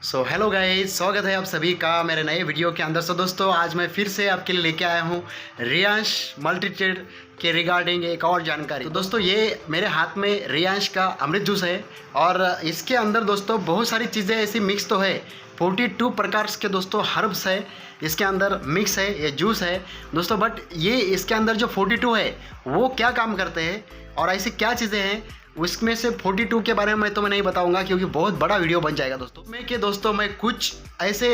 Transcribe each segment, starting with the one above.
Hello guys, स्वागत है आप सभी का मेरे नए वीडियो के अंदर। दोस्तों, आज मैं फिर से आपके लिए लेके आया हूँ रियांश मल्टीट्रेड के रिगार्डिंग एक और जानकारी। तो दोस्तों, ये मेरे हाथ में रियांश का अमृत जूस है और इसके अंदर दोस्तों बहुत सारी चीज़ें ऐसी मिक्स तो है। 42 प्रकार के दोस्तों हर्ब्स है इसके अंदर मिक्स है, ये जूस है दोस्तों। बट ये इसके अंदर जो 42 है वो क्या काम करते हैं और ऐसी क्या चीज़ें हैं, उसमें से 42 के बारे में तो मैं नहीं बताऊंगा क्योंकि बहुत बड़ा वीडियो बन जाएगा दोस्तों। मैं कुछ ऐसे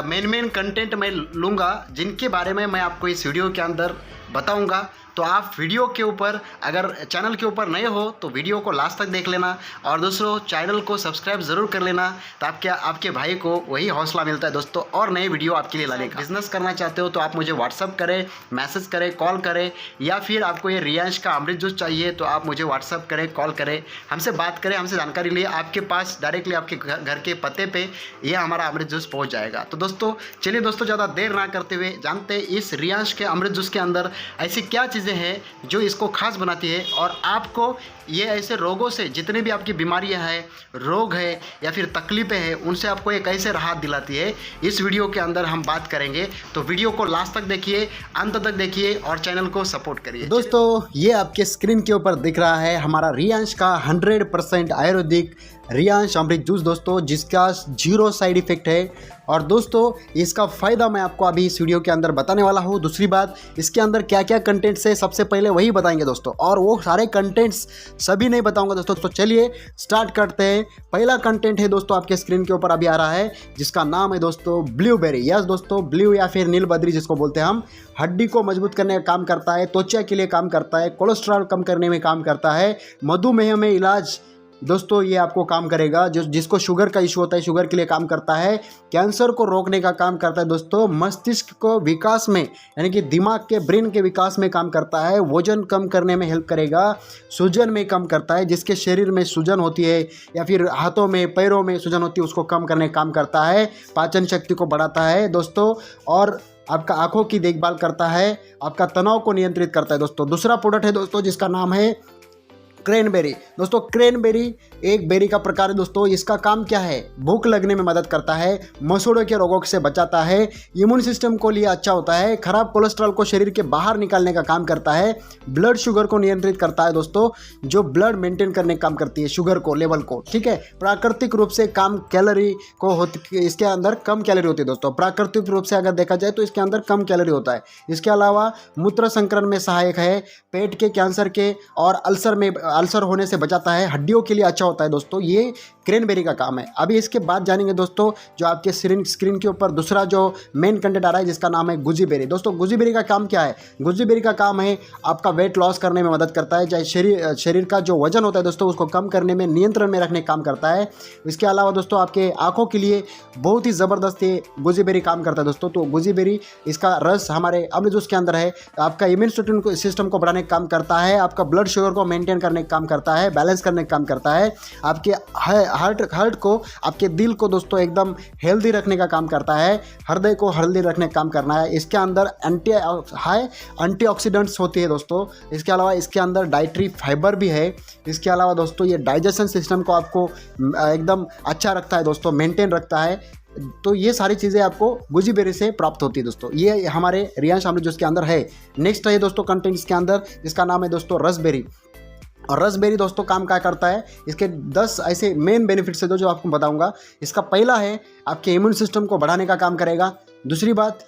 मेन कंटेंट मैं लूँगा जिनके बारे में मैं आपको इस वीडियो के अंदर बताऊंगा। तो आप वीडियो के ऊपर, अगर चैनल के ऊपर नए हो तो वीडियो को लास्ट तक देख लेना और दोस्तों चैनल को सब्सक्राइब ज़रूर कर लेना ताकि आपके भाई को वही हौसला मिलता है दोस्तों और नए वीडियो आपके लिए लाने का। बिजनेस करना चाहते हो तो आप मुझे व्हाट्सअप करें, मैसेज करें, कॉल करें, या फिर आपको ये रियांश का अमृत जूस चाहिए तो आप मुझे व्हाट्सअप करें, कॉल करें, हमसे बात करें, हमसे जानकारी लिए, आपके पास डायरेक्टली आपके घर के पते पे ये हमारा अमृत जूस पहुँच जाएगा। तो दोस्तों चलिए दोस्तों, ज़्यादा देर ना करते हुए जानते हैं इस रियांश के अमृत जूस के अंदर ऐसी क्या चीज़ें हैं जो इसको खास बनाती है और आपको ये ऐसे रोगों से, जितने भी आपकी बीमारियां हैं, रोग है या फिर तकलीफ़ें हैं, उनसे आपको एक ऐसे राहत दिलाती है। इस वीडियो के अंदर हम बात करेंगे, तो वीडियो को लास्ट तक देखिए, अंत तक देखिए और चैनल को सपोर्ट करिए। दोस्तों, ये आपके स्क्रीन के ऊपर दिख रहा है हमारा रियांश का 100% आयुर्वेदिक रियांश अमृत जूस दोस्तों, जिसका 0 साइड इफेक्ट है। और दोस्तों इसका फ़ायदा मैं आपको अभी इस वीडियो के अंदर बताने वाला हूँ। दूसरी बात, इसके अंदर क्या क्या कंटेंट्स है सबसे पहले वही बताएंगे दोस्तों, और वो सारे कंटेंट्स सभी नहीं बताऊंगा दोस्तों। तो चलिए स्टार्ट करते हैं। पहला कंटेंट है दोस्तों, आपके स्क्रीन के ऊपर अभी आ रहा है, जिसका नाम है दोस्तों ब्लूबेरी। यस दोस्तों, ब्लू या फिर नीलबद्री जिसको बोलते हैं हम। हड्डी को मजबूत करने का काम करता है, त्वचा के लिए काम करता है, कोलेस्ट्रॉल कम करने में काम करता है, मधुमेह में इलाज दोस्तों ये आपको काम करेगा। जिसको शुगर का इशू होता है, शुगर के लिए काम करता है, कैंसर को रोकने का काम करता है दोस्तों, मस्तिष्क को विकास में, यानी कि दिमाग के ब्रेन के विकास में काम करता है, वजन कम करने में हेल्प करेगा, सूजन में कम करता है, जिसके शरीर में सूजन होती है या फिर हाथों में पैरों में सूजन होती है उसको कम करने का काम करता है, पाचन शक्ति को बढ़ाता है दोस्तों, और आपका आंखों की देखभाल करता है, आपका तनाव को नियंत्रित करता है दोस्तों। दूसरा प्रोडक्ट है दोस्तों जिसका नाम है क्रैनबेरी। दोस्तों क्रैनबेरी एक बेरी का प्रकार है दोस्तों। इसका काम क्या है? भूख लगने में मदद करता है, मसूड़ों के रोगों से बचाता है, इम्यून सिस्टम को लिए अच्छा होता है, खराब कोलेस्ट्रॉल को शरीर के बाहर निकालने का काम करता है, ब्लड शुगर को नियंत्रित करता है दोस्तों, जो ब्लड मेंटेन करने का काम करती है, शुगर को, लेवल को, ठीक है। प्राकृतिक रूप से कम कैलोरी को होती, इसके अंदर कम कैलोरी होती है दोस्तों। प्राकृतिक रूप से अगर देखा जाए तो इसके अंदर कम कैलोरी होता है। इसके अलावा मूत्र संकरण में सहायक है, पेट के कैंसर के और अल्सर होने से बचाता है, हड्डियों के लिए अच्छा होता है दोस्तों। ये क्रैनबेरी का काम है। अभी इसके बाद जानेंगे दोस्तों जो आपके स्क्रीन के ऊपर दूसरा जो मेन कंटेंट आ रहा है, जिसका नाम है गुजीबेरी। दोस्तों गुजीबेरी का काम क्या है? गुजीबेरी का काम है आपका वेट लॉस करने में मदद करता है, चाहे शरीर का जो वजन होता है दोस्तों उसको कम करने में, नियंत्रण में रखने का काम करता है। इसके अलावा दोस्तों आपके आंखों के लिए बहुत ही ज़बरदस्त ये गुजीबेरी काम करता है दोस्तों। तो गुजीबेरी, इसका रस हमारे अमृत जूस के अंदर है, आपका इम्यून सिस्टम को बढ़ाने का काम करता है, आपका ब्लड शुगर को मेंटेन करने का काम करता है, बैलेंस करने का काम करता है, आपके हार्ट को, आपके दिल को दोस्तों एकदम हेल्दी रखने का काम करता है, हृदय को हेल्दी रखने का काम करना है। इसके अंदर एंटीऑक्सीडेंट्स होती है दोस्तों। इसके अलावा इसके अंदर डाइटरी फाइबर भी है। इसके अलावा दोस्तों ये डाइजेशन सिस्टम को आपको एकदम अच्छा रखता है दोस्तों, मेंटेन रखता है। तो ये सारी चीज़ें आपको गुजीबेरी से प्राप्त होती है दोस्तों। ये हमारे रियांश अमृत जूस के अंदर है। नेक्स्ट है दोस्तों कंटेंट इसके अंदर, जिसका नाम है दोस्तों रसबेरी। और रसबेरी दोस्तों काम क्या करता है? इसके 10 ऐसे मेन बेनिफिट्स है जो आपको बताऊंगा। इसका पहला है आपके इम्यून सिस्टम को बढ़ाने का काम करेगा। दूसरी बात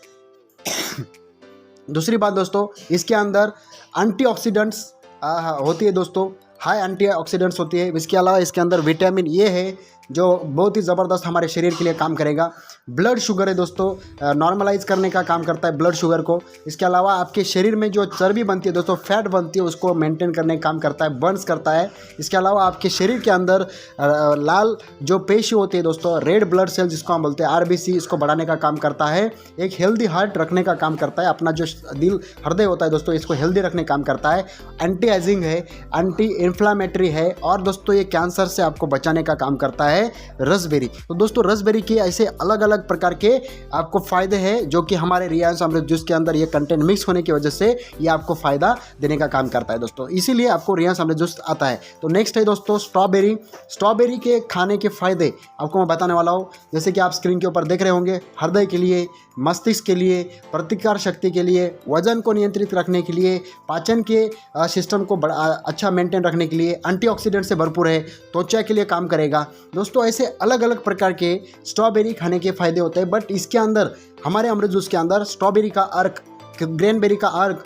दोस्तों इसके अंदर एंटीऑक्सीडेंट्स होती है दोस्तों, हाई एंटीऑक्सीडेंट्स होती है। इसके अलावा इसके अंदर विटामिन ए है जो बहुत ही ज़बरदस्त हमारे शरीर के लिए काम करेगा। ब्लड शुगर है दोस्तों, नॉर्मलाइज करने का काम करता है ब्लड शुगर को। इसके अलावा आपके शरीर में जो चर्बी बनती है दोस्तों, फैट बनती है, उसको मेंटेन करने का काम करता है, बर्न्स करता है। इसके अलावा आपके शरीर के अंदर लाल जो पेशी होती है दोस्तों, रेड ब्लड सेल जिसको हम बोलते हैं आरबीसी, इसको बढ़ाने का काम करता है। एक हेल्दी हार्ट रखने का काम करता है, अपना जो दिल हृदय होता है दोस्तों इसको हेल्दी रखने का काम करता है। एंटी एजिंग है, एंटी इन्फ्लामेटरी है, और दोस्तों ये कैंसर से आपको बचाने का काम करता है। है रसबेरी। तो दोस्तों रसबेरी के ऐसे अलग अलग प्रकार के आपको फ़ायदे हैं जो कि हमारे रियांश अमृत जूस के अंदर ये कंटेंट मिक्स होने की वजह से ये आपको फ़ायदा देने का काम करता है दोस्तों, इसीलिए आपको रियांश अमृत जूस आता है। तो नेक्स्ट है दोस्तों स्ट्रॉबेरी। स्ट्रॉबेरी के खाने के फ़ायदे आपको मैं बताने वाला हूँ। जैसे कि आप स्क्रीन के ऊपर देख रहे होंगे, हृदय के लिए, मस्तिष्क के लिए, प्रतिकार शक्ति के लिए, वजन को नियंत्रित रखने के लिए, पाचन के सिस्टम को अच्छा मेंटेन रखने के लिए, एंटीऑक्सीडेंट से भरपूर है, त्वचा के लिए काम करेगा दोस्तों। ऐसे अलग अलग प्रकार के स्ट्रॉबेरी खाने के फ़ायदे होते हैं। बट इसके अंदर हमारे अमृत जूस के अंदर स्ट्रॉबेरी का अर्क, ग्रेनबेरी का अर्क,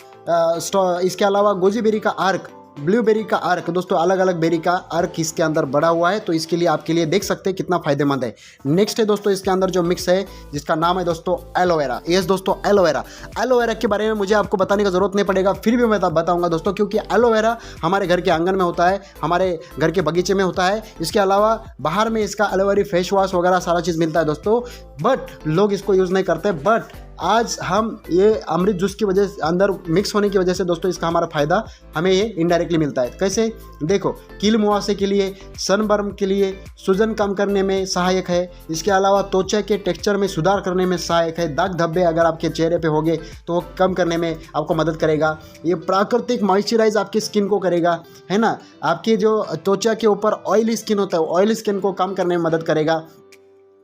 इसके अलावा गोजीबेरी का अर्क, ब्लूबेरी का अर्क दोस्तों, अलग अलग बेरी का अर्क इसके अंदर बढ़ा हुआ है। तो इसके लिए आपके लिए देख सकते हैं कितना फायदेमंद है। नेक्स्ट है दोस्तों इसके अंदर जो मिक्स है जिसका नाम है दोस्तों एलोवेरा। यस दोस्तों एलोवेरा। एलोवेरा के बारे में मुझे आपको बताने की जरूरत नहीं पड़ेगा, फिर भी मैं बताऊंगा दोस्तों, क्योंकि एलोवेरा हमारे घर के आंगन में होता है, हमारे घर के बगीचे में होता है। इसके अलावा बाहर में इसका एलोवेरा फेस वॉश वगैरह सारा चीज़ मिलता है दोस्तों, बट लोग इसको यूज़ नहीं करते। बट आज हम ये अमृत जूस की वजह से अंदर मिक्स होने की वजह से दोस्तों इसका हमारा फ़ायदा हमें ये इनडायरेक्टली मिलता है। कैसे देखो, कील मुहासे के लिए, सनबर्न के लिए, सूजन कम करने में सहायक है। इसके अलावा त्वचा के टेक्सचर में सुधार करने में सहायक है। दाग धब्बे अगर आपके चेहरे पे होंगे तो वो कम करने में आपको मदद करेगा। ये प्राकृतिक मॉइस्चराइज आपकी स्किन को करेगा, है ना। आपकी जो त्वचा के ऊपर ऑयली स्किन होता है, ऑयली स्किन को कम करने में मदद करेगा।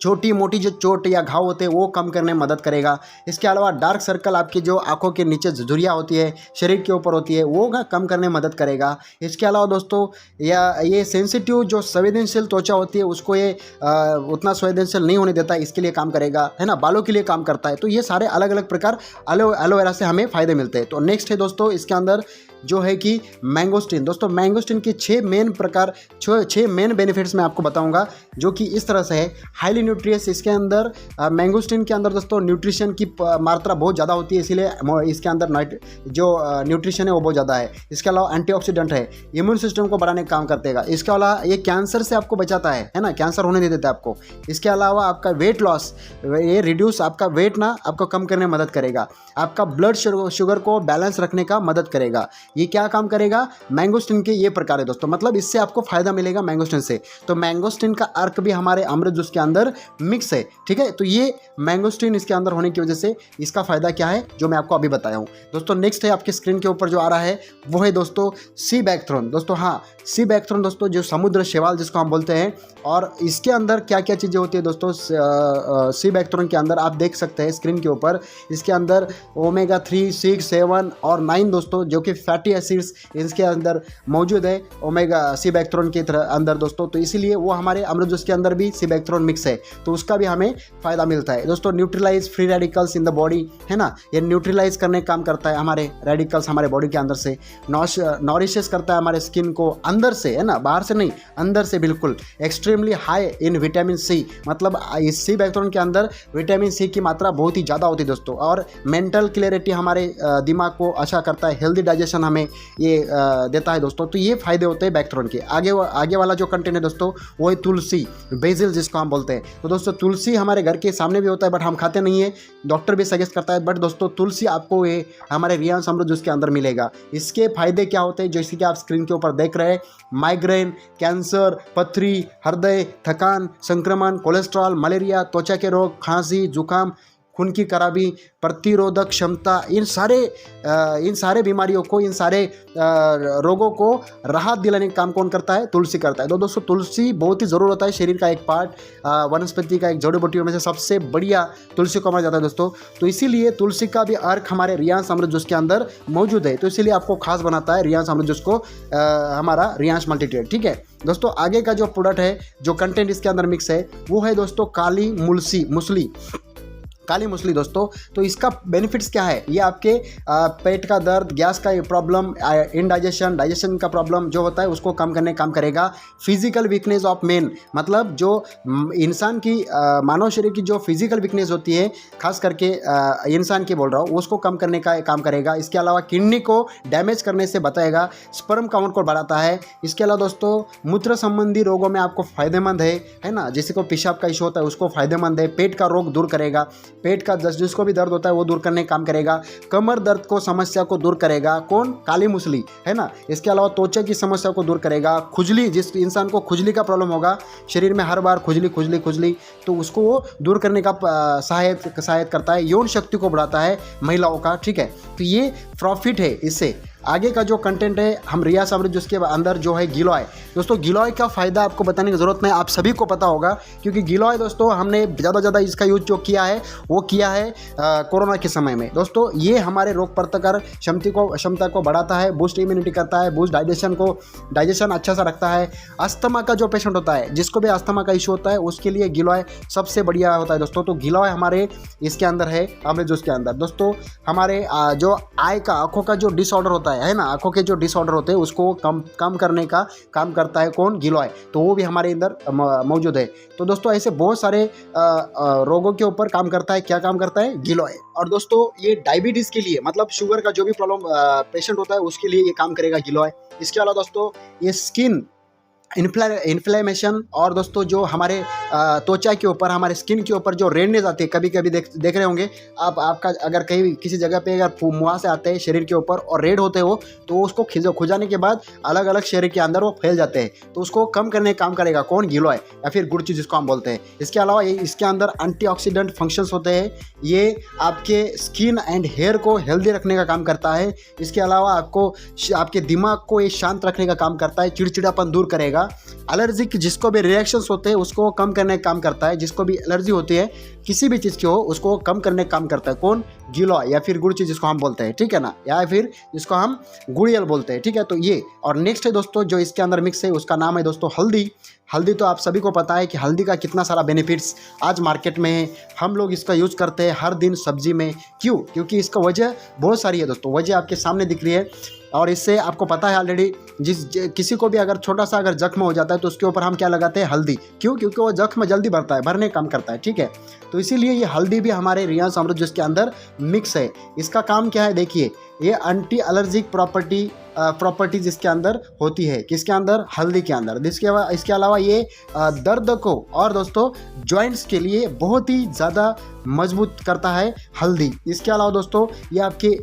छोटी मोटी जो चोट या घाव होते हैं वो कम करने में मदद करेगा। इसके अलावा डार्क सर्कल, आपकी जो आंखों के नीचे झुर्रियाँ होती है, शरीर के ऊपर होती है, वो कम करने में मदद करेगा। इसके अलावा दोस्तों ये सेंसिटिव जो संवेदनशील त्वचा होती है उसको ये उतना संवेदनशील नहीं होने देता, इसके लिए काम करेगा, है ना। बालों के लिए काम करता है। तो ये सारे अलग अलग प्रकार एलोवेरा से हमें फ़ायदे मिलते हैं। तो नेक्स्ट है दोस्तों इसके अंदर जो है कि मैंगोस्टिन। दोस्तों मैंगोस्टिन की 6 मेन बेनिफिट्स मैं आपको बताऊंगा, जो कि इस तरह से है। हाईली न्यूट्रियस, इसके अंदर मैंगोस्टिन के अंदर दोस्तों न्यूट्रिशन की मात्रा बहुत ज़्यादा होती है, इसीलिए इसके अंदर जो न्यूट्रिशन है वो बहुत ज़्यादा है। इसके अलावा एंटीऑक्सीडेंट है, इम्यून सिस्टम को बढ़ाने का काम करते हैं। इसके अलावा ये कैंसर से आपको बचाता है ना, कैंसर होने नहीं देता आपको। इसके अलावा आपका वेट लॉस, ये रिड्यूस, आपका वेट ना आपको कम करने में मदद करेगा। आपका ब्लड शुगर को बैलेंस रखने का मदद करेगा। ये क्या काम करेगा, मैंगोस्टिन के ये प्रकार है दोस्तों, मतलब इससे आपको फायदा मिलेगा मैंगोस्टिन से। तो मैंगोस्टिन का अर्क भी हमारे अमृत जूस के अंदर मिक्स है, ठीक है। तो ये मैंगोस्टिन इसके अंदर होने की वजह से इसका फायदा क्या है जो मैं आपको अभी बताया हूँ दोस्तों। नेक्स्ट है आपके स्क्रीन के ऊपर जो आ रहा है वो है दोस्तों सी बैकथ्रोन। दोस्तों हाँ, सी बैकथ्रोन दोस्तों जो समुद्र शैवाल जिसको हम बोलते हैं, और इसके अंदर क्या क्या चीज़ें होती है दोस्तों सी बैकथ्रोन के अंदर आप देख सकते हैं स्क्रीन के ऊपर। इसके अंदर ओमेगा 3, 6, 7 और 9 दोस्तों जो कि फैटी एसिड्स इसके अंदर मौजूद है ओमेगा सी बैकथ्रोन के अंदर दोस्तों। तो इसीलिए वो हमारे अमृत जूस के अंदर भी सी बैकथ्रोन मिक्स है, तो उसका भी हमें फ़ायदा मिलता है दोस्तों। Neutralise free radicals in the body, है ना, ये न्यूट्रलाइज करने का काम करता है हमारे रेडिकल्स हमारे बॉडी के अंदर से। नॉरिशेस करता है हमारे स्किन को अंदर से, है ना, बाहर से नहीं, अंदर से बिल्कुल। Extremely high in vitamin C, मतलब इस सी बैकथ्रोन के अंदर विटामिन सी की मात्रा बहुत ही ज़्यादा होती है दोस्तों। और मेंटल क्लियरिटी, हमारे दिमाग को अच्छा करता है, हेल्दी डाइजेशन हमें ये देता है दोस्तों। तो ये फायदे होते हैं बैकथ्रोन के। आगे वाला जो कंटेंट है दोस्तों वो है तुलसी, बेसिल जिसको हम बोलते हैं। तो दोस्तों तुलसी हमारे घर के सामने भी होता है, बट हम खाते नहीं है, डॉक्टर भी सजेस्ट करता है। बट दोस्तों तुलसी आपको ये हमारे रियांश अमृत जूस के अंदर मिलेगा। इसके फायदे क्या होते हैं जैसे कि आप स्क्रीन के ऊपर देख रहे हैं, माइग्रेन, कैंसर, पथरी, हृदय, थकान, संक्रमण, कोलेस्ट्रॉल, मलेरिया, त्वचा के रोग, खांसी, जुकाम, खून की खराबी, प्रतिरोधक क्षमता, इन सारे बीमारियों को, इन सारे रोगों को राहत दिलाने का काम कौन करता है, तुलसी करता है। तो दोस्तों तुलसी बहुत ही ज़रूर होता है, शरीर का एक पार्ट, वनस्पति का एक जड़ी बूटियों में से सबसे बढ़िया तुलसी को माना जाता है दोस्तों। तो इसीलिए तुलसी का भी अर्क हमारे रियांश अमृत जूस के अंदर मौजूद है। तो इसीलिए आपको खास बनाता है रियांश अमृत जूस को हमारा रियांश मल्टीट्रेड, ठीक है दोस्तों। आगे का जो प्रोडक्ट है, जो कंटेंट इसके अंदर मिक्स है, वो है दोस्तों काली मूसली दोस्तों। तो इसका बेनिफिट्स क्या है, ये आपके पेट का दर्द, गैस का प्रॉब्लम, डाइजेशन का प्रॉब्लम जो होता है उसको कम करने काम करेगा। फिजिकल वीकनेस ऑफ मेन, मतलब जो इंसान की मानव शरीर की जो फिजिकल वीकनेस होती है, खास करके इंसान की बोल रहा हूँ, उसको कम करने का काम करेगा। इसके अलावा किडनी को डैमेज करने से बचाएगा, स्पर्म काउंट को बढ़ाता है। इसके अलावा दोस्तों मूत्र संबंधी रोगों में आपको फ़ायदेमंद है ना, जिसको पेशाब का इशू होता है उसको फ़ायदेमंद है। पेट का रोग दूर करेगा। पेट का जिसको भी दर्द होता है वो दूर करने का काम करेगा। कमर दर्द को समस्या को दूर करेगा कौन? काली मूसली, है ना। इसके अलावा त्वचा की समस्या को दूर करेगा। खुजली, जिस इंसान को खुजली का प्रॉब्लम होगा, शरीर में हर बार खुजली खुजली खुजली, तो उसको वो दूर करने का सहायता करता है। यौन शक्ति को बढ़ाता है महिलाओं का, ठीक है। तो ये प्रॉफिट है इससे। आगे का जो कंटेंट है, हम रियाज अमृत जूस के अंदर जो है गिलोय, दोस्तों गिलोय का फ़ायदा आपको बताने की ज़रूरत नहीं, आप सभी को पता होगा, क्योंकि गिलोय दोस्तों हमने ज़्यादा इसका यूज जो किया है वो किया है कोरोना के समय में। दोस्तों ये हमारे रोग प्रतिकारक क्षमता को बढ़ाता है, बूस्ट इम्यूनिटी करता है, बूस्ट डाइजेशन अच्छा सा रखता है। अस्थमा का जो पेशेंट होता है, जिसको भी अस्थमा का इशू होता है, उसके लिए गिलोय सबसे बढ़िया होता है दोस्तों। तो गिलोय हमारे इसके अंदर है, अमृत जूस के अंदर। दोस्तों हमारे जो आंखों का जो डिसऑर्डर होता है ना, आंखों के जो डिसऑर्डर होते हैं उसको कम करने का काम करता है कौन? गिलोय। तो वो भी हमारे अंदर मौजूद है। तो दोस्तों ऐसे बहुत सारे रोगों के ऊपर काम करता है। क्या काम करता है? गिलोय। और दोस्तों ये डायबिटीज़ के लिए, मतलब शुगर का जो भी प्रॉब्लम पेशेंट होता है उसके लिए ये काम करेगा गिलोय। इसके अलावा दोस्तों ये स्किन इन्फ्लेमेशन, और दोस्तों जो हमारे त्वचा के ऊपर, हमारे स्किन के ऊपर जो रेडनेस आती है, कभी कभी देख रहे होंगे आप, आपका अगर कहीं किसी जगह पे अगर मुहासे आते हैं शरीर के ऊपर और रेड होते हो, तो उसको खुजाने के बाद अलग अलग शरीर के अंदर वो फैल जाते हैं। तो उसको कम करने का काम करेगा कौन? गिलोय, या फिर गुड़ची जिसको हम बोलते हैं। इसके अलावा ये इसके अंदर एंटीऑक्सीडेंट फंक्शंस होते हैं। ये आपके स्किन एंड हेयर को हेल्दी रखने का काम करता है। इसके अलावा आपके दिमाग को ये शांत रखने का काम करता है, चिड़चिड़ापन दूर करेगा। एलर्जिक जिसको भी रिएक्शंस होते हैं उसको कम करने का काम करता है। जिसको भी एलर्जी होती है किसी भी चीज़ की हो, उसको कम करने का काम करता है कौन? गिलोय, या फिर गुड़ची जिसको हम बोलते हैं, ठीक है ना, या फिर जिसको हम गुड़ियल बोलते हैं, ठीक है। तो ये, और नेक्स्ट है दोस्तों जो इसके अंदर मिक्स है, उसका नाम है दोस्तों हल्दी। हल्दी तो आप सभी को पता है कि हल्दी का कितना सारा बेनिफिट्स आज मार्केट में है। हम लोग इसका यूज़ करते हैं हर दिन सब्जी में। क्यों? क्योंकि इसका वजह बहुत सारी है दोस्तों। वजह आपके सामने दिख रही है, और इससे आपको पता है ऑलरेडी, किसी को भी अगर छोटा सा अगर जख्म हो जाता है तो उसके ऊपर हम क्या लगाते हैं? हल्दी। क्यों? क्योंकि वो जख्म जल्दी भरने का काम करता है, ठीक है। तो इसीलिए ये हल्दी भी हमारे रियाज अमृत जूस के अंदर मिक्स है। इसका काम क्या है? देखिए, ये एंटी एलर्जिक प्रॉपर्टीज इसके अंदर होती है। किसके अंदर? हल्दी के अंदर। इसके अलावा ये दर्द को और दोस्तों जॉइंट्स के लिए बहुत ही ज़्यादा मजबूत करता है हल्दी। इसके अलावा दोस्तों ये आपके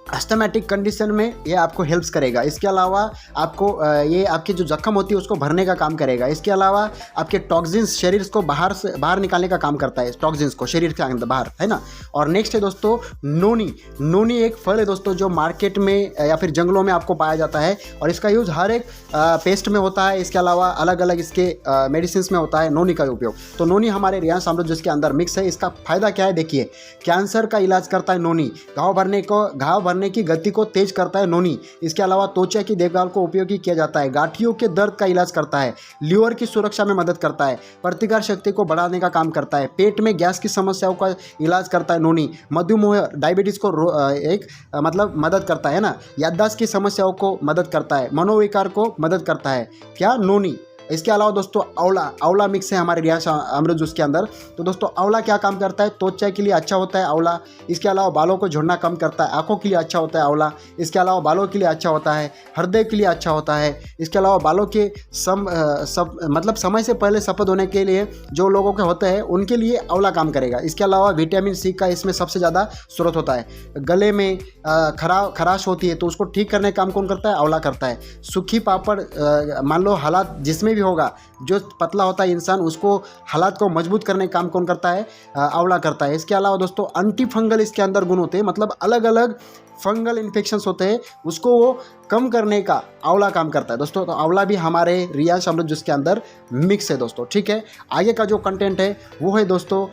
अस्थमैटिक कंडीशन में ये आपको हेल्प्स करेगा। इसके अलावा आपको ये आपकी जो जख्म होती है उसको भरने का काम करेगा। इसके अलावा आपके टॉक्सिन्स शरीर को बाहर निकालने का काम करता है, टॉक्सिन्स को शरीर के अंदर बाहर, है ना। और नेक्स्ट है दोस्तों नोनी। नोनी एक फल है दोस्तों जो मार्केट में या फिर जंगलों में आपको पाया जाता है, और इसका यूज़ हर एक पेस्ट में होता है। इसके अलावा अलग अलग इसके मेडिसिन में होता है नोनी का उपयोग। तो नोनी हमारे रियाज अमृत जूस के अंदर मिक्स है। इसका फायदा क्या है? देखिए, कैंसर का इलाज करता है नोनी। घाव भरने की गति को तेज करता है नोनी। इसके अलावा त्वचा की देखभाल को उपयोगी किया जाता है। गांठियों के दर्द का इलाज करता है। लिवर की सुरक्षा में मदद करता है। प्रतिकार शक्ति को बढ़ाने का काम करता है। पेट में गैस की समस्याओं का इलाज करता है नोनी। मधुमेह डायबिटीज़ को मतलब मदद करता है ना। याददाश्त की समस्याओं को मदद करता है। मनोविकार को मदद करता है क्या? नोनी। इसके अलावा दोस्तों आंवला मिक्स है हमारे रियाज अमृत जूस के अंदर। तो दोस्तों आंवला क्या काम करता है? त्वचा के लिए अच्छा होता है आंवला। इसके अलावा बालों को झड़ना कम करता है। आंखों के लिए अच्छा होता है आंवला। इसके अलावा बालों के लिए अच्छा होता है। हृदय के लिए अच्छा होता है। इसके अलावा बालों के मतलब समय से पहले सफेद होने के लिए जो लोगों के होते हैं उनके लिए आंवला काम करेगा। इसके अलावा विटामिन सी का इसमें सबसे ज़्यादा स्रोत होता है। गले में खराश होती है तो उसको ठीक करने का काम कौन करता है? आंवला करता है। सूखी पापड़, मान लो हालात जिसमें भी होगा, जो पतला होता है इंसान, उसको हालात को मजबूत करने का काम कौन करता है? आंवला करता है। इसके अलावा दोस्तों एंटी फंगल इसके अंदर गुण होते हैं, मतलब अलग अलग फंगल इन्फेक्शंस होते हैं उसको वो कम करने का आंवला काम करता है दोस्तों। तो आंवला भी हमारे रियाज अमृत जूस के अंदर मिक्स है दोस्तों, ठीक है। आगे का जो कंटेंट है वो है दोस्तों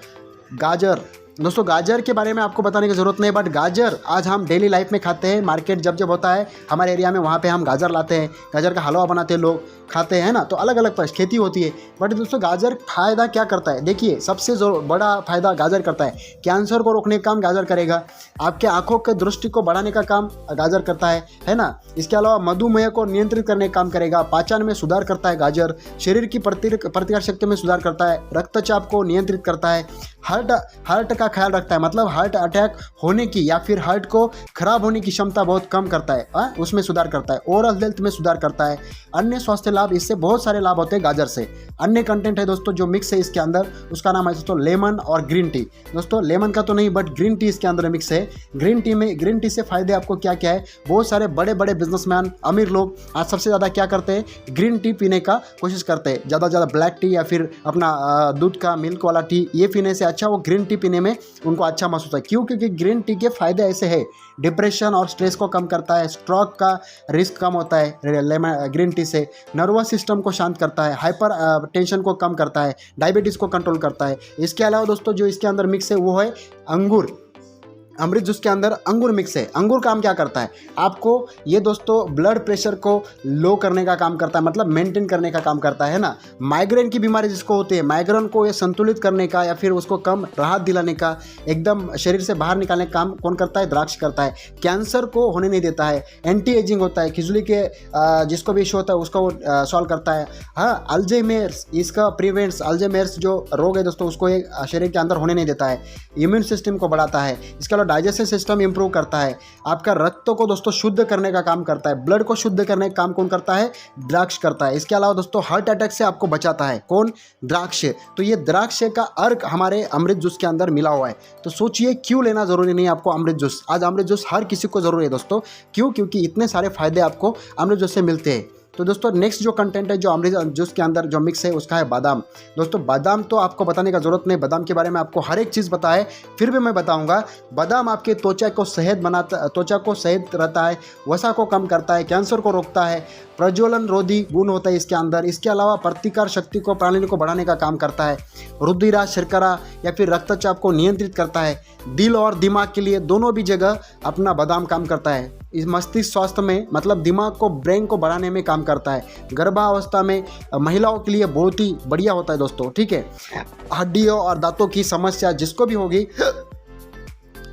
गाजर। दोस्तों गाजर के बारे में आपको बताने की ज़रूरत नहीं, बट गाजर आज हम डेली लाइफ में खाते हैं। मार्केट जब होता है हमारे एरिया में, वहाँ पे हम गाजर लाते हैं, गाजर का हलवा बनाते हैं, लोग खाते हैं ना। तो अलग अलग खेती होती है। बट दोस्तों गाजर फ़ायदा क्या करता है? देखिए, सबसे जो बड़ा फ़ायदा गाजर करता है, कैंसर को रोकने का काम गाजर करेगा। आपके आँखों के दृष्टि को बढ़ाने का काम गाजर करता है ना। इसके अलावा मधुमेह को नियंत्रित करने का काम करेगा। पाचन में सुधार करता है गाजर। शरीर की प्रतिकार शक्ति में सुधार करता है। रक्तचाप को नियंत्रित करता है। हार्ट का ख्याल रखता है, मतलब हार्ट अटैक होने की या फिर हार्ट को खराब होने की क्षमता बहुत कम करता है, उसमें सुधार करता है। ओरल हेल्थ में सुधार करता है। अन्य स्वास्थ्य लाभ लाभ, इससे बहुत सारे लाभ होते हैं गाजर से। अन्य कंटेंट है दोस्तों जो मिक्स है इसके अंदर, उसका नाम है दोस्तों लेमन और ग्रीन टी। दोस्तों लेमन का तो नहीं बट ग्रीन टी इसके अंदर मिक्स है। ग्रीन टी से फायदे आपको क्या क्या है, बहुत सारे बड़े बड़े बिजनेसमैन अमीर लोग आज सबसे ज़्यादा क्या करते हैं, ग्रीन टी पीने का कोशिश करते हैं। ज़्यादा ज़्यादा ब्लैक टी या फिर अपना दूध का मिल्क वाला टी ये पीने से अच्छा वो ग्रीन टी पीने में उनको अच्छा महसूस होता है। क्यों? क्योंकि ग्रीन टी के फायदे ऐसे है, डिप्रेशन और स्ट्रेस को कम करता है, स्ट्रोक का रिस्क कम होता है ग्रीन टी से, नर्वस सिस्टम को शांत करता है, हाइपर टेंशन को कम करता है, डायबिटीज़ को कंट्रोल करता है। इसके अलावा दोस्तों जो इसके अंदर मिक्स है वो है अंगूर। अमृत जूस के अंदर अंगूर मिक्स है। अंगूर काम क्या करता है, आपको ये दोस्तों ब्लड प्रेशर को लो करने का काम करता है, मतलब मेंटेन करने का काम करता है ना। माइग्रेन की बीमारी जिसको होती है, माइग्रेन को ये संतुलित करने का या फिर उसको कम राहत दिलाने का, एकदम शरीर से बाहर निकालने का काम कौन करता है, द्राक्ष करता है। कैंसर को होने नहीं देता है, एंटी एजिंग होता है, खिजली के जिसको भी इशू होता है उसको सॉल्व करता है। हाँ, अल्जाइमर्स इसका प्रिवेंट्स, अल्जाइमर्स जो रोग है दोस्तों उसको ये शरीर के अंदर होने नहीं देता है। इम्यून सिस्टम को बढ़ाता है। इसके डाइजेस्टिव सिस्टम इंप्रूव करता है। आपका रक्त को दोस्तों शुद्ध करने का काम करता है। ब्लड को शुद्ध करने का काम कौन करता है, द्राक्ष करता है। इसके अलावा दोस्तों हार्ट अटैक से आपको बचाता है कौन, द्राक्ष। तो ये द्राक्ष का अर्क हमारे अमृत जूस के अंदर मिला हुआ है। तो सोचिए क्यों लेना जरूरी नहीं है आपको अमृत जूस। आज अमृत जूस हर किसी को जरूरी है दोस्तों। क्यों? क्योंकि इतने सारे फायदे आपको अमृत जूस से मिलते हैं। तो दोस्तों नेक्स्ट जो कंटेंट है जो अमृत जूस के अंदर जो मिक्स है उसका है बादाम। दोस्तों बादाम तो आपको बताने का जरूरत नहीं, बादाम के बारे में आपको हर एक चीज़ पता है, फिर भी मैं बताऊंगा। बादाम आपके त्वचा को सेहत बनाता, त्वचा को सेहत रहता है, वसा को कम करता है, कैंसर को रोकता है, प्रज्वलन रोधी गुण होता है इसके अंदर। इसके अलावा प्रतिकार शक्ति को, प्रणाली को बढ़ाने का काम करता है। रुधिरा, शर्करा या फिर रक्तचाप को नियंत्रित करता है। दिल और दिमाग के लिए दोनों भी जगह अपना बादाम काम करता है। इस मस्तिष्क स्वास्थ्य में मतलब दिमाग को, ब्रेन को बढ़ाने में काम करता है। गर्भावस्था में महिलाओं के लिए बहुत ही बढ़िया होता है दोस्तों, ठीक है। हड्डियों और दांतों की समस्या जिसको भी होगी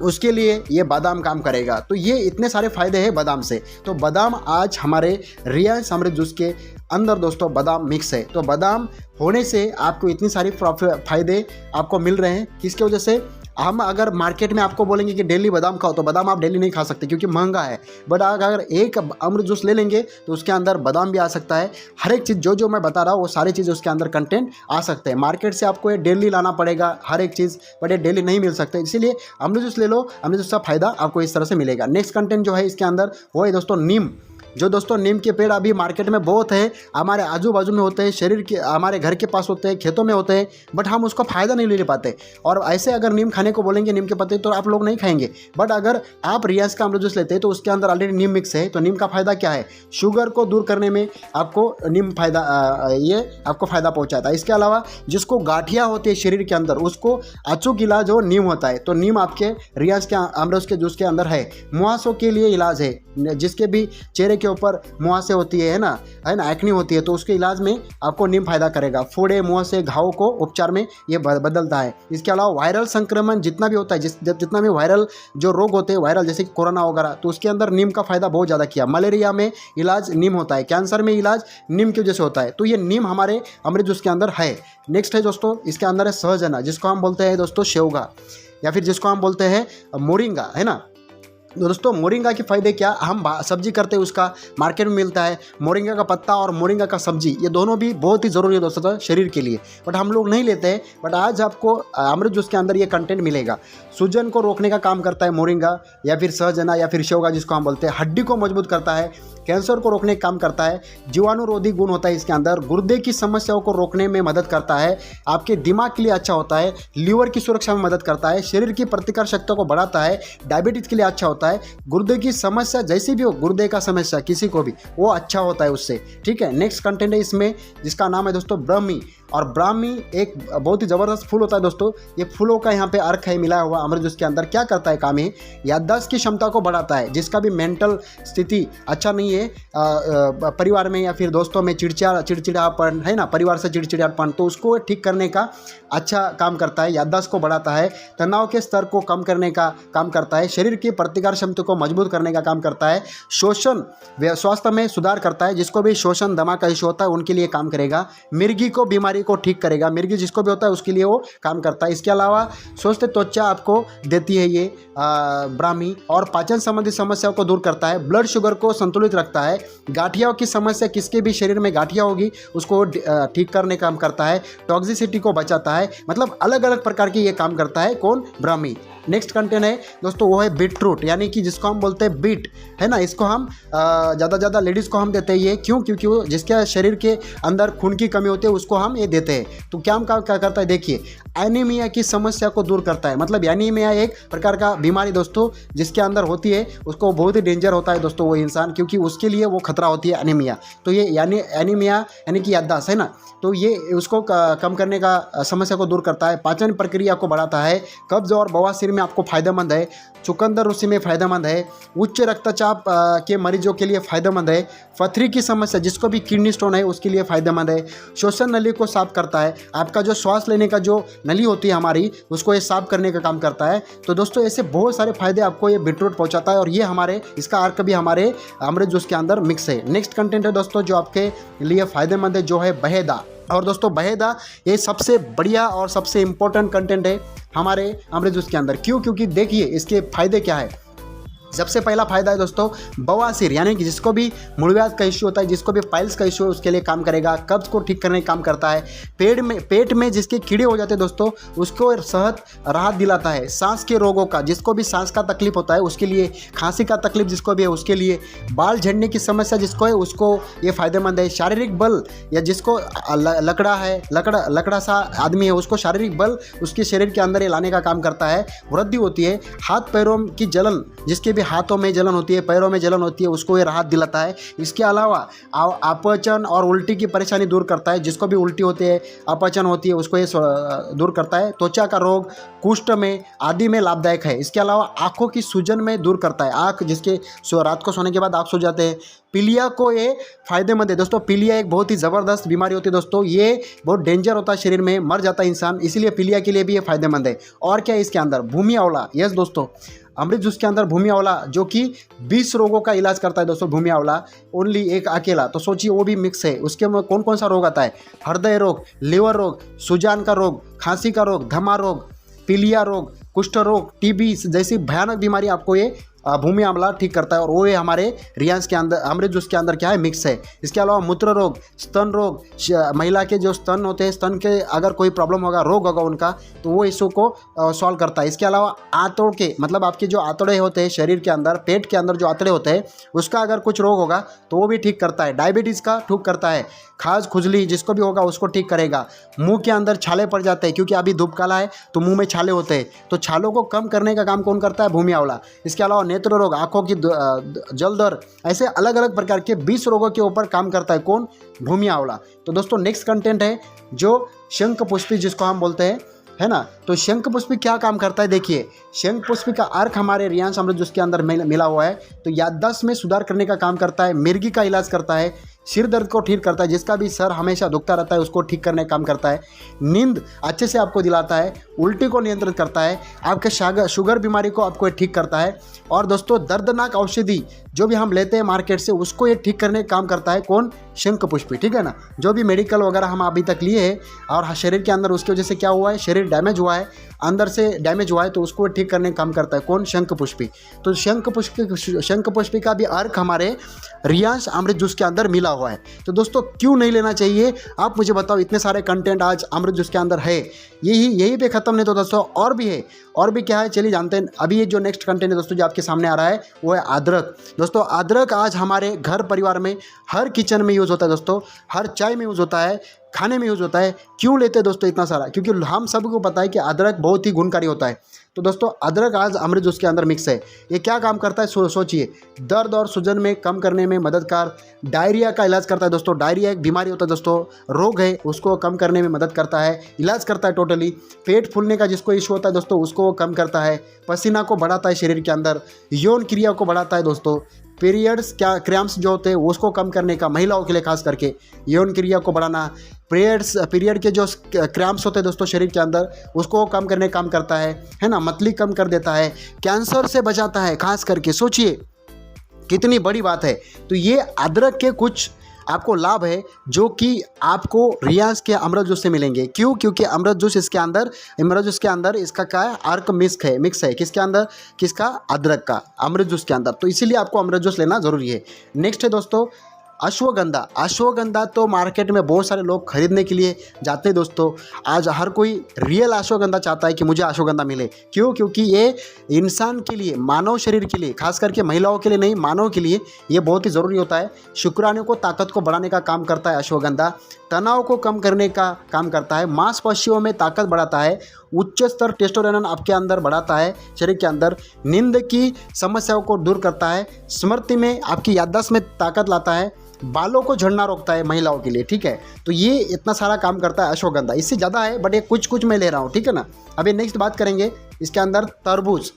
उसके लिए ये बादाम काम करेगा। तो ये इतने सारे फायदे हैं बादाम से। तो बादाम आज हमारे रियांश अमृत जूस के अंदर दोस्तों बादाम मिक्स है। तो बादाम होने से आपको इतनी सारी फायदे आपको मिल रहे हैं। किसकी वजह से? हम अगर मार्केट में आपको बोलेंगे कि डेली बादाम खाओ तो बादाम आप डेली नहीं खा सकते क्योंकि महंगा है। बट अगर एक अमृत जूस ले लेंगे तो उसके अंदर बादाम भी आ सकता है। हर एक चीज़ जो मैं बता रहा हूँ वो सारी चीज़ उसके अंदर कंटेंट आ सकते हैं। मार्केट से आपको ये डेली लाना पड़ेगा हर एक चीज़, बट ये डेली नहीं मिल सकते। इसीलिए अमृत जूस ले लो, अमृत जूस का फायदा आपको इस तरह से मिलेगा। नेक्स्ट कंटेंट जो है इसके अंदर वो है दोस्तों नीम। जो दोस्तों नीम के पेड़ अभी मार्केट में बहुत है, हमारे आजू बाजू में होते हैं, शरीर के हमारे घर के पास होते हैं, खेतों में होते हैं, बट हम उसका फ़ायदा नहीं ले पाते। और ऐसे अगर नीम खाने को बोलेंगे, नीम के पत्ते, तो आप लोग नहीं खाएंगे। बट अगर आप रियांश का अमृत जूस लेते हैं तो उसके अंदर ऑलरेडी नीम मिक्स है। तो नीम का फ़ायदा क्या है? शुगर को दूर करने में आपको नीम ये आपको फ़ायदा पहुँचाता है। इसके अलावा जिसको गाठियाँ होती है शरीर के अंदर उसको अचूक इलाज हो नीम होता है। तो नीम आपके रियांश के अमृत के जूस के अंदर है। मुहासों के लिए इलाज है, जिसके भी चेहरे के ऊपर मुहासे होती है ना एक्नी होती है, तो उसके इलाज में आपको नीम फायदा करेगा। फोड़े, मुहासे, घाव को उपचार में ये बदलता है। इसके अलावा वायरल संक्रमण जितना भी होता है, जितना भी वायरल जो रोग होते हैं, वायरल जैसे कि कोरोना वगैरह, तो उसके अंदर नीम का फायदा बहुत ज़्यादा किया। मलेरिया में इलाज नीम होता है, कैंसर में इलाज नीम की वजह से होता है। तो ये नीम हमारे अमृत जूस के अंदर है। नेक्स्ट है दोस्तों इसके अंदर है सहजना, जिसको हम बोलते हैं दोस्तों शेवगा, या फिर जिसको हम बोलते हैं मोरिंगा, है ना। दोस्तों मोरिंगा के फ़ायदे क्या, हम सब्जी करते हैं उसका मार्केट में मिलता है। मोरिंगा का पत्ता और मोरिंगा का सब्जी ये दोनों भी बहुत ही ज़रूरी है दोस्तों शरीर के लिए, बट हम लोग नहीं लेते हैं। बट आज आपको अमृत जूस के अंदर ये कंटेंट मिलेगा। सूजन को रोकने का काम करता है मोरिंगा या फिर सहजना या फिर शेवगा जिसको हम बोलते हैं। हड्डी को मजबूत करता है, कैंसर को रोकने का काम करता है, जीवाणुरोधी गुण होता है इसके अंदर, गुर्दे की समस्याओं को रोकने में मदद करता है, आपके दिमाग के लिए अच्छा होता है, लीवर की सुरक्षा में मदद करता है, शरीर की प्रतिकार शक्ति को बढ़ाता है, डायबिटीज के लिए अच्छा होता है, गुर्दे की समस्या जैसी भी हो, गुर्दे का समस्या किसी को भी वो अच्छा होता है उससे, ठीक है। नेक्स्ट कंटेंट है इसमें जिसका नाम है दोस्तों ब्राह्मी। और ब्राह्मी एक बहुत ही ज़बरदस्त फूल होता है दोस्तों। ये फूलों का यहाँ पे अर्क है मिलाया हुआ अमृत जूस के अंदर। क्या करता है काम है, याददाश्त की क्षमता को बढ़ाता है। जिसका भी मेंटल स्थिति अच्छा नहीं है, परिवार में या फिर दोस्तों में चिड़चिड़ापन है ना, परिवार से चिड़चिड़ापन, तो उसको ठीक करने का अच्छा काम करता है। याददाश्त को बढ़ाता है, तनाव के स्तर को कम करने का काम करता है, शरीर की प्रतिकार क्षमता को मजबूत करने का काम करता है, शोषण स्वास्थ्य में सुधार करता है। जिसको भी शोषण दमा का इशू होता है उनके लिए काम करेगा। मिर्गी को बीमारी बीमारी को ठीक करेगा, मिर्गी जिसको भी होता है उसके लिए वो काम करता है। इसके अलावा स्वस्थ त्वचा आपको देती है ये ब्राह्मी, और पाचन संबंधी समस्याओं को दूर करता है, ब्लड शुगर को संतुलित रखता है, गांठियों की समस्या किसके भी शरीर में गांठियाँ होगी उसको ठीक करने का काम करता है, टॉक्सिसिटी को बचाता है, मतलब अलग अलग प्रकार के ये काम करता है कौन, ब्राह्मी। नेक्स्ट कंटेंट है दोस्तों वो है बीट रूट, यानी कि जिसको हम बोलते हैं बीट, है ना। इसको हम ज़्यादा लेडीज़ को हम देते हैं ये, क्यों? क्योंकि वो जिसके शरीर के अंदर खून की कमी होती है उसको हम ये देते हैं। तो क्या करता है देखिए, एनीमिया की समस्या को दूर करता है। मतलब एनीमिया एक प्रकार का बीमारी दोस्तों जिसके अंदर होती है, उसको बहुत ही डेंजर होता है दोस्तों वो इंसान, क्योंकि उसके लिए वो खतरा होती है एनीमिया। तो ये यानी एनीमिया यानी कि याददाश्त, है ना, तो ये उसको कम करने का समस्या को दूर करता है, पाचन प्रक्रिया को बढ़ाता है, कब्ज और बवासीर में आपको फ़ायदेमंद है, चुकंदर उसी में फ़ायदेमंद है, उच्च रक्तचाप के मरीजों के लिए फ़ायदेमंद है, पथरी की समस्या जिसको भी किडनी स्टोन है उसके लिए फ़ायदेमंद है, श्वसन नली को साफ करता है, आपका जो श्वास लेने का जो नली होती है हमारी उसको ये साफ करने का काम करता है। तो दोस्तों ऐसे बहुत सारे फायदे आपको ये बीटरूट पहुंचाता है, और ये हमारे इसका अर्क भी हमारे अमृत जूस के अंदर मिक्स है। नेक्स्ट कंटेंट है दोस्तों जो आपके लिए फ़ायदेमंद है, जो है बहेदा। और दोस्तों बहेदा ये सबसे बढ़िया और सबसे इम्पोर्टेंट कंटेंट है हमारे अमृत जूस के अंदर। क्यों? क्योंकि देखिए इसके फायदे क्या है। सबसे पहला फायदा है दोस्तों बवासीर, यानी कि जिसको भी मूलव्याध का इश्यू होता है, जिसको भी पाइल्स का इश्यू है उसके लिए काम करेगा, कब्ज को ठीक करने का काम करता है, पेट में जिसके कीड़े हो जाते हैं दोस्तों उसको सेहत राहत दिलाता है, सांस के रोगों का, जिसको भी सांस का तकलीफ होता है उसके लिए, खांसी का तकलीफ जिसको भी है उसके लिए, बाल झड़ने की समस्या जिसको है उसको ये फायदेमंद है, शारीरिक बल या जिसको लकड़ा सा आदमी है उसको शारीरिक बल उसके शरीर के अंदर ये लाने का काम करता है, वृद्धि होती है, हाथ पैरों की जलन जिसके हाथों में जलन होती है, पैरों में जलन होती है उसको ये राहत दिलाता है। इसके अलावा अपचन और उल्टी की परेशानी दूर करता है, जिसको भी उल्टी होती है, अपचन होती है उसको ये दूर करता है, त्वचा का रोग, कुष्ठ में आदि में लाभदायक है। इसके अलावा आंखों की सूजन में दूर करता है, आंख जिसके रात को सोने के बाद आंख सो जाते हैं, पीलिया को ये फायदेमंद है दोस्तों। पीलिया एक बहुत ही ज़बरदस्त बीमारी होती है दोस्तों, ये बहुत डेंजर होता है, शरीर में मर जाता है इंसान, इसीलिए पीलिया के लिए भी ये फायदेमंद है। और क्या है इसके अंदर, भूमि आंवला। यस दोस्तों, अमृत जूस के अंदर भूमि आंवला जो कि 20 रोगों का इलाज करता है दोस्तों, भूमि आंवला ओनली एक अकेला। तो सोचिए वो भी मिक्स है, उसके में कौन कौन सा रोग आता है, हृदय रोग, लिवर रोग, सूजन का रोग, खांसी का रोग, धमा रोग, पीलिया रोग, कुष्ठ रोग, टीबी जैसी भयानक बीमारी आपको ये भूमि आंवला ठीक करता है, और वो ये हमारे रियांस के अंदर अमृत जूस के अंदर क्या है, मिक्स है। इसके अलावा मूत्र रोग, स्तन रोग, महिला के जो स्तन होते हैं, स्तन के अगर कोई प्रॉब्लम होगा, रोग होगा उनका, तो वो इशू को सॉल्व करता है। इसके अलावा आंतों के, मतलब आपके जो आंतड़े होते हैं शरीर के अंदर, पेट के अंदर जो आंतड़े होते हैं उसका अगर कुछ रोग होगा तो वो भी ठीक करता है। डायबिटीज़ का ठीक करता है, खाज खुजली जिसको भी होगा उसको ठीक करेगा। मुंह के अंदर छाले पड़ जाते हैं, क्योंकि अभी धूप काला है तो मुंह में छाले होते हैं, तो छालों को कम करने का काम कौन करता है, भूमि आंवला। इसके अलावा नेत्र रोग, आंखों की जलदर, ऐसे अलग अलग प्रकार के 20 रोगों के ऊपर काम करता है कौन, भूमि आंवला। तो दोस्तों नेक्स्ट कंटेंट है जो शंख पुष्पी जिसको हम बोलते हैं, है ना। तो शंख पुष्पी क्या काम करता है देखिए, शंख पुष्पी का अर्क हमारे रियांस अमृत जूस के अंदर मिला हुआ है। तो याददाश्त में सुधार करने का काम करता है, मिर्गी का इलाज करता है, सिर दर्द को ठीक करता है, जिसका भी सर हमेशा दुखता रहता है उसको ठीक करने का काम करता है, नींद अच्छे से आपको दिलाता है, उल्टी को नियंत्रित करता है, आपके शुगर बीमारी को आपको ठीक करता है। और दोस्तों दर्दनाक औषधि जो भी हम लेते हैं मार्केट से उसको ये ठीक करने का काम करता है कौन, शंख पुष्पी, ठीक है ना। जो भी मेडिकल वगैरह हम अभी तक लिए हैं और शरीर के अंदर उसकी वजह से क्या हुआ है, शरीर डैमेज हुआ है, अंदर से डैमेज हुआ है, तो उसको ठीक करने का काम करता है कौन, शंख पुष्पी। तो शंख पुष्पी का भी अर्क हमारे रियांस अमृत जूस के अंदर मिला हुआ है। तो दोस्तों क्यों नहीं लेना चाहिए, आप मुझे बताओ। इतने सारे कंटेंट आज अमृत जूस के अंदर है, यही पे ख़त्म नहीं तो दोस्तों और भी है। और भी क्या है चलिए जानते हैं। अभी ये जो नेक्स्ट कंटेंट है दोस्तों जो आपके सामने आ रहा है वो है अदरक। दोस्तों अदरक आज हमारे घर परिवार में हर किचन में यूज़ होता है दोस्तों, हर चाय में यूज़ होता है, खाने में यूज़ होता है। क्यों लेते हैं दोस्तों इतना सारा, क्योंकि हम सबको पता है कि अदरक बहुत ही गुणकारी होता है। तो दोस्तों अदरक आज अमृत जूस के अंदर मिक्स है। ये क्या काम करता है सोचिए, दर्द और सूजन में कम करने में मददगार, डायरिया का इलाज करता है दोस्तों। डायरिया एक बीमारी होता है दोस्तों, रोग है, उसको कम करने में मदद करता है, इलाज करता है टोटली। पेट फूलने का जिसको इशू होता है दोस्तों उसको कम करता है, पसीना को बढ़ाता है शरीर के अंदर, यौन क्रिया को बढ़ाता है दोस्तों, पीरियड्स क्रैम्प्स जो होते हैं उसको कम करने का, महिलाओं के लिए खास करके यौन क्रिया को बढ़ाना, पीरियड के जो क्रैम्प्स होते हैं दोस्तों शरीर के अंदर उसको कम करने का काम करता है ना, मतली कम कर देता है, कैंसर से बचाता है खास करके। सोचिए कितनी बड़ी बात है। तो ये अदरक के कुछ आपको लाभ है जो कि आपको रियांश के अमृत जूस से मिलेंगे। क्यों? क्योंकि अमृत जूस के अंदर इसका क्या है, अर्क मिक्स है किसके अंदर, किसका, अदरक का, अमृत जूस के अंदर। तो इसीलिए आपको अमृत जूस लेना ज़रूरी है। नेक्स्ट है दोस्तों अश्वगंधा तो मार्केट में बहुत सारे लोग खरीदने के लिए जाते हैं दोस्तों। आज हर कोई रियल अश्वगंधा चाहता है कि मुझे अश्वगंधा मिले। क्यों? क्योंकि ये इंसान के लिए, मानव शरीर के लिए, खास करके महिलाओं के लिए नहीं, मानव के लिए ये बहुत ही ज़रूरी होता है। शुक्राणु को, ताकत को बढ़ाने का काम करता है अश्वगंधा, तनाव को कम करने का काम करता है, मांसपेशियों में ताकत बढ़ाता है, उच्च स्तर टेस्टोस्टेरोन आपके अंदर बढ़ाता है शरीर के अंदर, नींद की समस्याओं को दूर करता है, स्मृति में, आपकी याददाश्त में ताकत लाता है, बालों को झड़ना रोकता है महिलाओं के लिए। ठीक है, तो ये इतना सारा काम करता है अश्वगंधा। इससे ज़्यादा है बट ये कुछ मैं ले रहा हूँ, ठीक है ना। अभी नेक्स्ट बात करेंगे इसके अंदर तरबूज।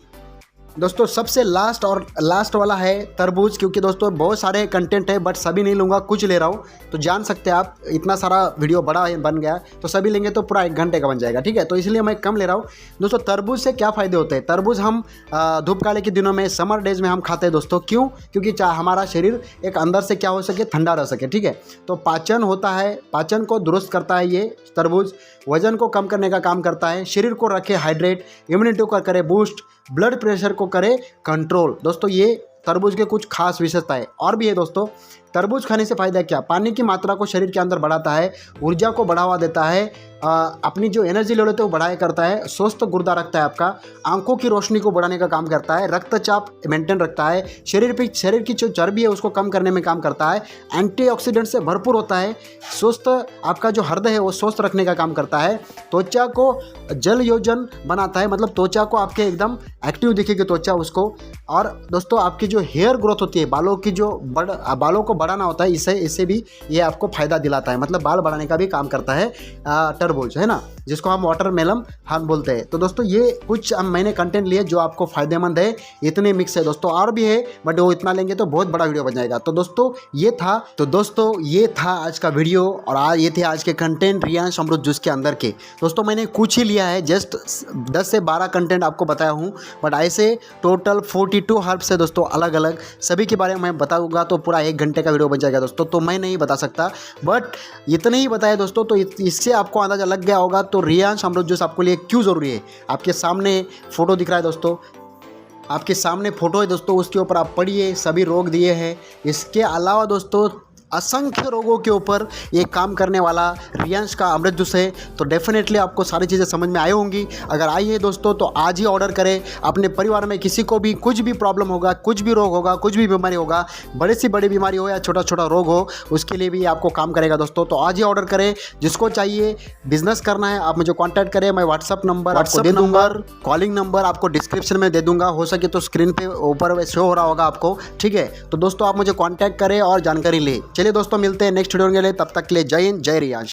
दोस्तों सबसे लास्ट वाला है तरबूज, क्योंकि दोस्तों बहुत सारे कंटेंट है बट सभी नहीं लूँगा, कुछ ले रहा हूँ। तो जान सकते हैं आप, इतना सारा वीडियो बड़ा बन गया तो सभी लेंगे तो पूरा 1 घंटे का बन जाएगा। ठीक है, तो इसलिए मैं कम ले रहा हूँ। दोस्तों तरबूज से क्या फ़ायदे होते हैं? तरबूज हम धूप काले के दिनों में, समर डेज में हम खाते हैं दोस्तों। क्यों? क्योंकि हमारा शरीर एक अंदर से क्या हो सके, ठंडा रह सके। ठीक है, तो पाचन होता है, पाचन को दुरुस्त करता है ये तरबूज, वजन को कम करने का काम करता है, शरीर को रखे हाइड्रेट, इम्यूनिटी को करे बूस्ट, ब्लड प्रेशर को करे कंट्रोल। दोस्तों ये तरबूज के कुछ खास विशेषताएं और भी है दोस्तों। तरबूज खाने से फ़ायदा क्या? पानी की मात्रा को शरीर के अंदर बढ़ाता है, ऊर्जा को बढ़ावा देता है, अपनी जो एनर्जी लेवल होते है वो बढ़ाया करता है, स्वस्थ गुर्दा रखता है आपका, आंखों की रोशनी को बढ़ाने का काम करता है, रक्तचाप मेंटेन रखता है, शरीर की जो चर्बी है उसको कम करने में काम करता है, एंटीऑक्सीडेंट से भरपूर होता है, स्वस्थ आपका जो हृदय है वो स्वस्थ रखने का काम करता है, त्वचा को जल योजन बनाता है, मतलब त्वचा को आपके एकदम एक्टिव दिखेगी त्वचा उसको। और दोस्तों आपकी जो हेयर ग्रोथ होती है, बालों की जो बालों को बढ़ाना होता है, इससे भी ये आपको फ़ायदा दिलाता है, मतलब बाल बढ़ाने का भी काम करता है तरबूज, है ना, जिसको हम वाटरमेलन हम बोलते हैं। तो दोस्तों ये कुछ मैंने कंटेंट लिए जो आपको फ़ायदेमंद है, इतने मिक्स है दोस्तों, और भी है बट वो इतना लेंगे तो बहुत बड़ा वीडियो बन जाएगा। तो दोस्तों ये था आज का वीडियो, और ये थे आज के कंटेंट रियांश अमृत जूस के अंदर के। दोस्तों मैंने कुछ ही लिया है, जस्ट 10 से 12 कंटेंट आपको बताया हूँ, बट ऐसे टोटल 42 हर्ब्स है दोस्तों, अलग अलग, सभी के बारे में मैं बताऊँगा तो पूरा 1 घंटे का वीडियो बन जाएगा दोस्तों। तो मैं नहीं बता सकता, बट इतने ही बताया दोस्तों। तो इससे आपको अंदाज़ा लग गया होगा तो रियांश अमृत जूस आपके लिए क्यों ज़रूरी है। आपके सामने फ़ोटो दिख रहा है दोस्तों, आपके सामने फ़ोटो है दोस्तों, उसके ऊपर आप पढ़िए, सभी रोग दिए हैं। इसके अलावा दोस्तों असंख्य रोगों के ऊपर ये काम करने वाला रियांश का अमृत जूस है। तो डेफिनेटली आपको सारी चीज़ें समझ में आई होंगी। अगर आई है दोस्तों तो आज ही ऑर्डर करें। अपने परिवार में किसी को भी कुछ भी प्रॉब्लम होगा, कुछ भी रोग होगा, कुछ भी बीमारी होगा, बड़ी से बड़ी बीमारी हो या छोटा छोटा रोग हो, उसके लिए भी आपको काम करेगा दोस्तों। तो आज ही ऑर्डर करें। जिसको चाहिए, बिजनेस करना है, आप मुझे कॉन्टैक्ट करें। मैं व्हाट्सअप नंबर आपको दे दूँगा, कॉलिंग नंबर आपको डिस्क्रिप्शन में दे दूँगा, हो सके तो स्क्रीन पे ऊपर शो हो रहा होगा आपको। ठीक है, तो दोस्तों आप मुझे कॉन्टैक्ट करें और जानकारी लें। चलिए दोस्तों मिलते हैं नेक्स्ट वीडियो के लिए, तब तक के लिए जय हिंद, जय रियांश।